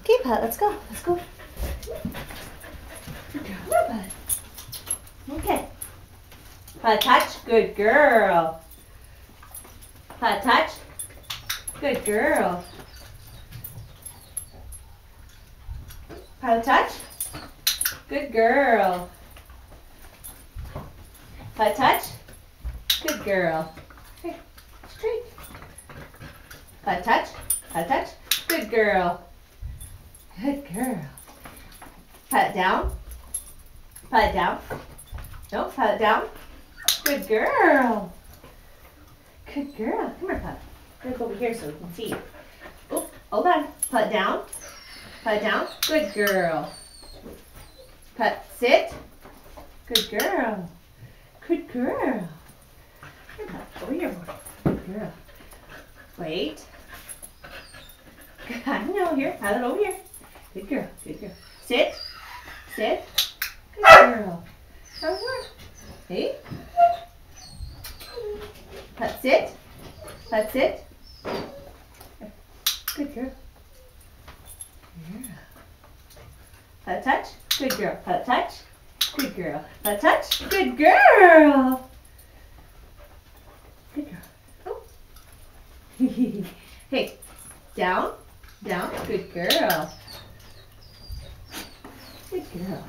Okay, Pat, let's go. Let's go. Good girl. Come on, Pat. Okay. Pat, touch. Good girl. Pat, touch. Good girl. Pat, touch. Good girl. Pat, touch. Good girl. Okay, straight. Pat, touch. Pat, touch. Good girl. Good girl. Pat it down. Pat it down. No, pat it down. Good girl. Good girl. Come here, Pat. I'm going to go over here so we can see you. Oh, hold on. Pat it down. Pat it down. Good girl. Pat, sit. Good girl. Good girl. Here, Pat. Over here. Good girl. Wait. I know. Here. Pat it over here. Good girl. Good girl. Sit. Sit. Good girl. Over. Hey. Pat, sit. Pat, sit. Good girl. Yeah. Pat, touch. Good girl. Pat, touch. Good girl. Pat, touch. Good girl. Good girl. Oh. Hey. Down. Down. Good girl. Good girl.